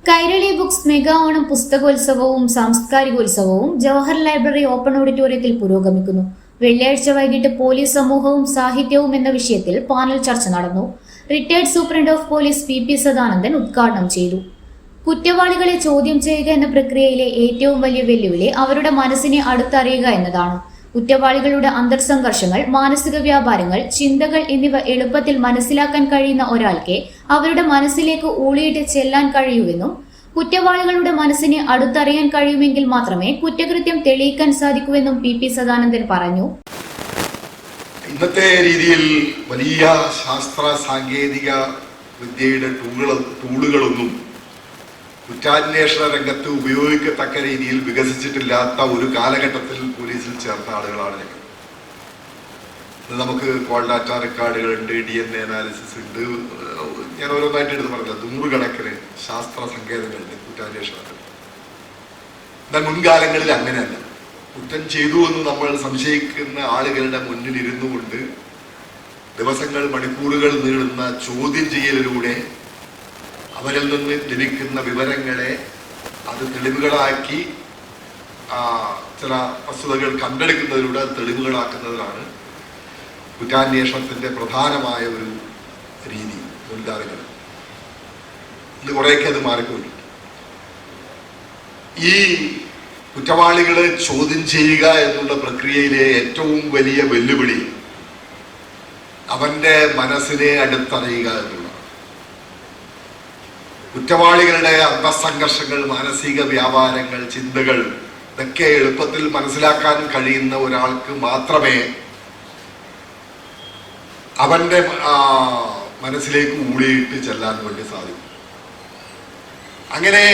Kairali books mega Onam പുസ്തകോത്സവവും സാംസ്കാരികോത്സവവും Jawahar library open ഓഡിറ്റോറിയത്തിൽ പുരോഗമിക്കുന്നു. വെള്ളിയാഴ്ച വൈകിട്ട് പോലീസ് സമൂഹവും സാഹിത്യവും എന്ന വിഷയത്തിൽ പാനൽ ചർച്ച നടന്നു. Retired superintendent of police P Sadanandan ഉദ്ഘാടനം ചെയ്തു. കുറ്റവാളികളെ ചോദ്യം ചെയ്യുക എന്ന പ്രക്രിയയിലെ ഏറ്റവും വലിയ വെല്ലുവിളി അവരുടെ മനസ്സിനെ അടുത്തറിയുക എന്നതാണ്. കുറ്റവാളികളുടെ അന്തർസംഘർഷങ്ങൾ, മാനസിക വ്യാപാരങ്ങൾ, ചിന്തകൾ എന്നിവ എളുപ്പത്തിൽ മനസ്സിലാക്കാൻ കഴിയുന്ന ഒരാൾക്ക് അവരുടെ മനസ്സിലേക്ക് ഊളിയിട്ട് ചെല്ലാൻ കഴിയൂവെന്നും കുറ്റവാളികളുടെ മനസ്സിനെ അടുത്തറിയാൻ കഴിയുമെങ്കിൽ മാത്രമേ കുറ്റകൃത്യം തെളിയിക്കാൻ സാധിക്കൂവെന്നും പി സദാനന്ദൻ പറഞ്ഞു. ഇന്നത്തെ രീതിയിൽ വലിയ ശാസ്ത്ര സാങ്കേതിക വിദ്യയുടെ ടൂളുകളൊന്നും കുറ്റാന്വേഷണ രംഗത്ത് ഉപയോഗിക്കത്തക്ക രീതിയിൽ വികസിച്ചിട്ടില്ലാത്ത ഒരു കാലഘട്ടത്തിൽ പോലീസിൽ ചേർത്ത ആളുകളാണ് ഞങ്ങൾ. നമുക്ക് കോൾ ഡാറ്റ റെക്കോർഡുകളുണ്ട്, DNA അനാലിസിസ് ഉണ്ട്. ഞാൻ ഓരോന്നായിട്ട് എടുത്ത് പറഞ്ഞില്ല, നൂറുകണക്കിന് ശാസ്ത്ര സങ്കേതങ്ങളുണ്ട് കുറ്റാന്വേഷണത്തിൽ. എന്നാൽ മുൻകാലങ്ങളിൽ അങ്ങനെയല്ല. കുറ്റം ചെയ്തു എന്ന് നമ്മൾ സംശയിക്കുന്ന ആളുകളുടെ മുന്നിൽ ഇരുന്നു കൊണ്ട് ദിവസങ്ങൾ, മണിക്കൂറുകൾ നീളുന്ന ചോദ്യം ചെയ്യലിലൂടെ അവരിൽ നിന്ന് ലഭിക്കുന്ന വിവരങ്ങളെ അത് തെളിവുകളാക്കി ചില വസ്തുതകൾ കണ്ടെടുക്കുന്നതിലൂടെ അത് തെളിവുകളാക്കുന്നതിലാണ് കുറ്റാന്വേഷണത്തിന്റെ പ്രധാനമായ ഒരു രീതി മുൻകാലങ്ങളിൽ. ഇന്ന് കുറേയൊക്കെ അത് മാറിപ്പോയി. ഈ കുറ്റവാളികളെ ചോദ്യം ചെയ്യുക എന്നുള്ള പ്രക്രിയയിലെ ഏറ്റവും വലിയ വെല്ലുവിളി അവന്റെ മനസ്സിനെ അടുത്തറിയുക എന്നുള്ളതാണ്. കുറ്റവാളികളുടെ അന്തർസംഘർഷങ്ങൾ, മാനസിക വ്യാപാരങ്ങൾ, ചിന്തകൾ ഇതൊക്കെ എളുപ്പത്തിൽ മനസ്സിലാക്കാൻ കഴിയുന്ന ഒരാൾക്ക് മാത്രമേ അവന്റെ മനസ്സിലേക്ക് ഊളിയിട്ട് ചെല്ലാൻ വേണ്ടി സാധിക്കും. അങ്ങനെ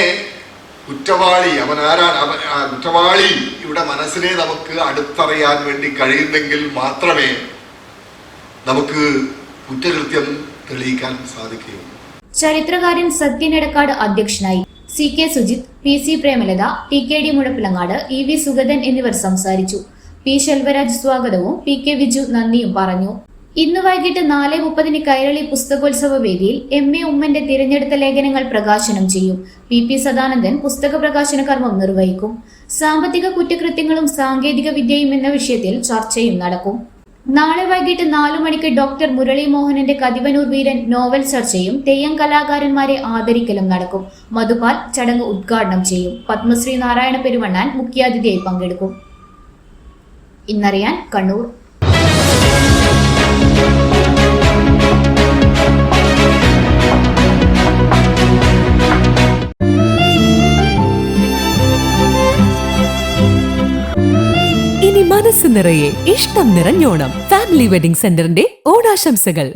കുറ്റവാളി അവൻ ആരാണ്, കുറ്റവാളിയുടെ മനസ്സിനെ നമുക്ക് അടുത്തറിയാൻ വേണ്ടി കഴിയുന്നെങ്കിൽ മാത്രമേ നമുക്ക് കുറ്റകൃത്യം തെളിയിക്കാൻ സാധിക്കുകയുള്ളൂ. ചരിത്രകാരൻ സത്യൻ എടക്കാട് അധ്യക്ഷനായി. CK Sujith, PC Premalatha, TKD Muzhappilangad, EV Sugathan എന്നിവർ സംസാരിച്ചു. P ശെൽവരാജ് സ്വാഗതവും PK വിജു നന്ദിയും പറഞ്ഞു. ഇന്ന് വൈകിട്ട് 4:30 കൈരളി പുസ്തകോത്സവ വേദിയിൽ MA ഉമ്മന്റെ തിരഞ്ഞെടുത്ത ലേഖനങ്ങൾ പ്രകാശനം ചെയ്യും. PP സദാനന്ദൻ പുസ്തക പ്രകാശന കർമ്മം നിർവഹിക്കും. സാമ്പത്തിക കുറ്റകൃത്യങ്ങളും സാങ്കേതിക വിദ്യയും എന്ന വിഷയത്തിൽ ചർച്ചയും നടക്കും. നാളെ വൈകിട്ട് 4 മണിക്ക് ഡോക്ടർ മുരളി മോഹനന്റെ കതിവനൂർ വീരൻ നോവൽ ചർച്ചയും തെയ്യം കലാകാരന്മാരെ ആദരിക്കലും നടക്കും. മധുപാൽ ചടങ്ങ് ഉദ്ഘാടനം ചെയ്യും. പത്മശ്രീ നാരായണ പെരുവണ്ണാൻ മുഖ്യാതിഥിയായി പങ്കെടുക്കും. ഇന്നറിയാൻ കണ്ണൂർ. ഇനി മനസ്സ് നിറയെ ഇഷ്ടം നിറഞ്ഞോണം. ഫാമിലി വെഡിംഗ് സെന്ററിന്റെ ഓണാശംസകൾ.